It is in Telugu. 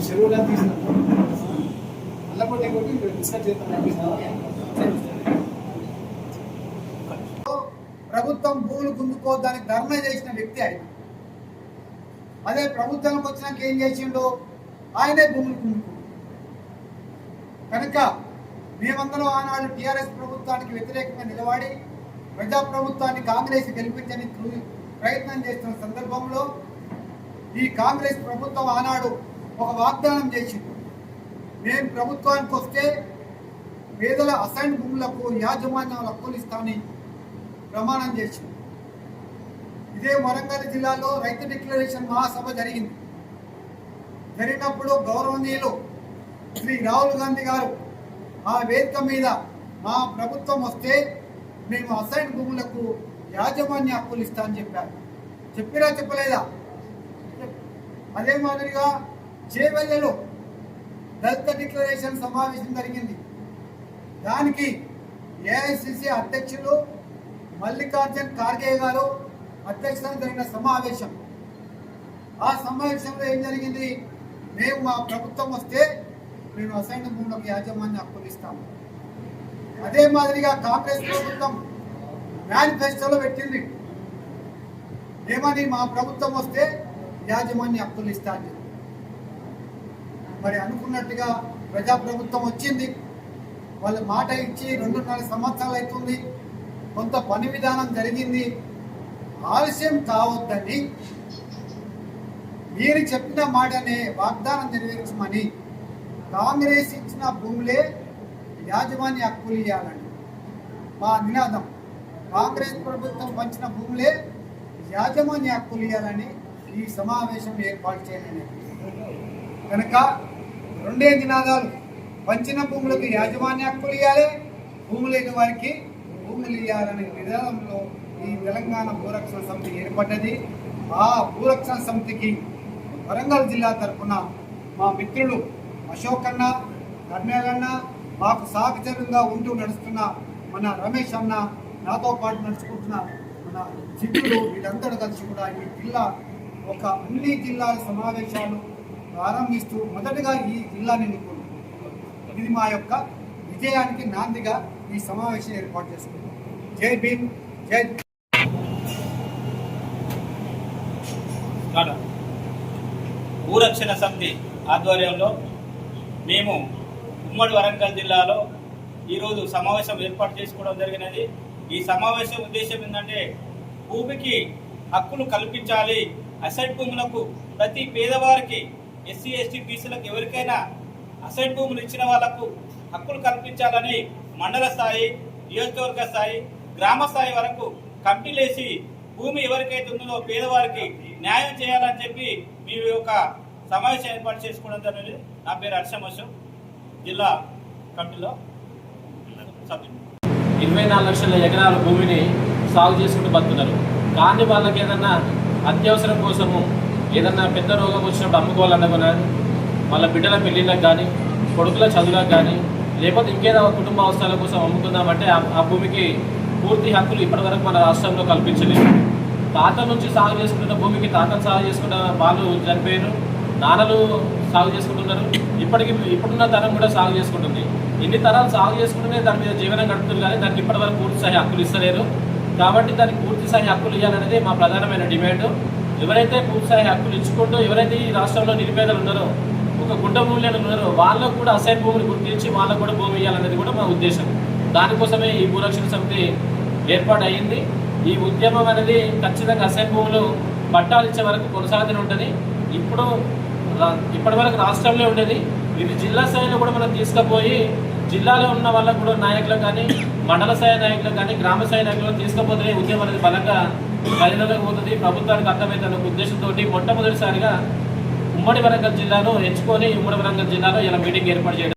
చెరువులా తీసిన అల్లపొట్టి కొట్టి డిస్కస్ చేస్తాం. ప్రభుత్వం భూములు గుంజుకోవద్దని ధర్నా చేసిన వ్యక్తి ఆయన. అదే ప్రభుత్వానికి వచ్చినాక ఏం చేసిండో ఆయనే భూములు గుంజుకో. కనుక మేమందరం ఆనాడు టీఆర్ఎస్ ప్రభుత్వానికి వ్యతిరేకంగా నిలబడి ప్రజాప్రభుత్వాన్ని కాంగ్రెస్ గెలిపించని ప్రయత్నం చేస్తున్న సందర్భంలో ఈ కాంగ్రెస్ ప్రభుత్వం ఆనాడు ఒక వాగ్దానం చేసింది. మేము ప్రభుత్వానికి వస్తే పేదల అసైన్ భూములకు యాజమాన్యాల హక్కులు ఇస్తామని ప్రమాణం చేసింది. ఇదే వరంగల్ జిల్లాలో రైతు డిక్లరేషన్ మహాసభ జరిగినప్పుడు గౌరవనీయులు శ్రీ రాహుల్ గాంధీ గారు ఆ వేదిక మీద మా ప్రభుత్వం వస్తే మేము అసైన్ భూములకు యాజమాన్య హక్కులు ఇస్తామని చెప్పారు. చెప్పిరా చెప్పలేదా? అదే మాదిరిగా చేవెళ్లలో దళిత డిక్లరేషన్ సమావేశం జరిగింది. దానికి ఏఐసిసి అధ్యక్షులు మల్లికార్జున్ ఖార్గే గారు అధ్యక్షతన జరిగిన సమావేశం. ఆ సమావేశంలో ఏం జరిగింది? మేము మా ప్రభుత్వం వస్తే మేము అసైన్ భూములకు యాజమాన్య హక్కులు ఇస్తాము. అదే మాదిరిగా కాంగ్రెస్ ప్రభుత్వం మేనిఫెస్టోలో పెట్టింది ఏమని, మా ప్రభుత్వం వస్తే యాజమాన్య హక్కులు ఇస్తాను. మరి అనుకున్నట్టుగా ప్రజాప్రభుత్వం వచ్చింది. వాళ్ళ మాట ఇచ్చి 2.5 సంవత్సరాలు అవుతుంది. కొంత పని విధానం జరిగింది. ఆలస్యం కావద్దని మీరు చెప్పిన మాటనే వాగ్దానం నెరవేర్చమని కాంగ్రెస్ ఇచ్చిన భూములే యాజమాన్య హక్కులు ఇవ్వాలని మా నినాదం. కాంగ్రెస్ ప్రభుత్వం పంచిన భూములే యాజమాన్య హక్కులు ఇవ్వాలని ఈ సమావేశం ఏర్పాటు చేయాలని. కనుక 2 నినాదాలు: పంచిన భూములకు యాజమాన్య హక్కులు ఇవ్వాలి, భూములు లేని వారికి భూములు ఇవ్వాలనే నినాదంతో ఈ తెలంగాణ భూరక్షణ సమితి ఏర్పడ్డది. ఆ భూరక్షణ సమితికి వరంగల్ జిల్లా తరఫున మా మిత్రులు అశోక్ అన్న, కర్ణాలన్న, మాకు సహచరులుగా ఉంటూ నడుస్తున్న మన రమేష్ అన్న, నాతో పాటు నడుచుకుంటున్న మన జిల్లులు, వీళ్ళందరూ కలిసి కూడా ఈ జిల్లా ఒక అన్ని జిల్లాల సమావేశాలు ప్రారంభిస్తూ మొదటగా ఈ జిల్లాని ఇది మా యొక్క విజయానికి నాందిగా ఈ సమావేశం ఏర్పాటు చేసుకుంటాం. జై భీమ్, జై. భూరక్షణ సమితి ఆధ్వర్యంలో మేము ఉమ్మడి వరంగల్ జిల్లాలో ఈరోజు సమావేశం ఏర్పాటు చేసుకోవడం జరిగినది. ఈ సమావేశం ఉద్దేశం ఏంటంటే, భూమికి హక్కులు కల్పించాలి. అసైన్ భూములకు ప్రతి పేదవారికి, ఎస్సీ ఎస్టీ బీసీలకు ఎవరికైనా అసైన్ భూములు ఇచ్చిన వాళ్లకు హక్కులు కల్పించాలని మండల స్థాయి, నియోజకవర్గ స్థాయి, గ్రామ స్థాయి వరకు కమిటీలేసి భూమి ఎవరికైతే ఉందో పేదవారికి న్యాయం చేయాలని చెప్పి మీ యొక్క సమావేశం ఏర్పాటు చేసుకోవడం జరిగింది. నా పేరు హర్షం అశోక్, జిల్లా కమిటీలో సభ్యులు. 24 లక్షల ఎకరాల భూమిని సాగు చేసుకుంటూ బతుకున్నారు. కానీ వాళ్ళకి ఏదన్నా అత్యవసరం కోసము ఏదన్నా పెద్ద రోగం వచ్చినప్పుడు అమ్ముకోవాలన్నా వాళ్ళ బిడ్డల పెళ్ళిళ్ళకి కానీ, కొడుకుల చదువులకు కానీ, లేకపోతే ఇంకేదో కుటుంబ అవసరాల కోసం అమ్ముకుందామంటే ఆ భూమికి పూర్తి హక్కులు ఇప్పటివరకు మన రాష్ట్రంలో కల్పించలేదు. తాతల నుంచి సాగు చేసుకుంటున్న భూమికి తాతలు సాగు చేసుకున్న వాళ్ళు చనిపోయారు, నాన్నలు సాగు చేసుకుంటున్నారు. ఇప్పుడున్న తరం కూడా సాగు చేసుకుంటుంది. ఇన్ని తరాలు సాగు చేసుకుంటూనే దాని మీద జీవనం గడుపుతుంది. కానీ దానికి ఇప్పటివరకు పూర్తి స్థాయి హక్కులు ఇస్తలేరు. కాబట్టి దానికి పూర్తి స్థాయి హక్కులు ఇవ్వాలనేది మా ప్రధానమైన డిమాండ్. ఎవరైతే పూర్తి స్థాయి హక్కులు ఇచ్చుకుంటూ ఎవరైతే ఈ రాష్ట్రంలో నిరుపేదలు ఉన్నారో, ఒక గుడ్డ మూల్యాలు ఉన్నారో, వాళ్ళకు కూడా అసైన్ భూమిని గుర్తించి వాళ్ళకు కూడా భూమి ఇవ్వాలనేది కూడా మా ఉద్దేశం. దానికోసమే ఈ భూరక్షణ సమితి ఏర్పాటు అయ్యింది. ఈ ఉద్యమం అనేది ఖచ్చితంగా అసైన్ భూములు పట్టాలు ఇచ్చే వరకు కొనసాగుతూనే ఉంటుంది. ఇప్పటి వరకు రాష్ట్రంలో ఉండేది. ఇది జిల్లా స్థాయిలో కూడా మనం తీసుకుపోయి జిల్లాలో ఉన్న వాళ్ళకు కూడా నాయకులకు కానీ, మండల స్థాయి నాయకులకు కానీ, గ్రామ స్థాయి నాయకులకు తీసుకుపోతే ఉద్యమం అనేది బలంగా ప్రజలకు పోతుంది, ప్రభుత్వానికి అర్థమవుతున్న ఉద్దేశంతో మొట్టమొదటిసారిగా ఉమ్మడి వరంగల్ జిల్లాను ఎంచుకొని ఉమ్మడి వరంగల్ జిల్లాలో ఇలా మీటింగ్ ఏర్పాటు చేయడం.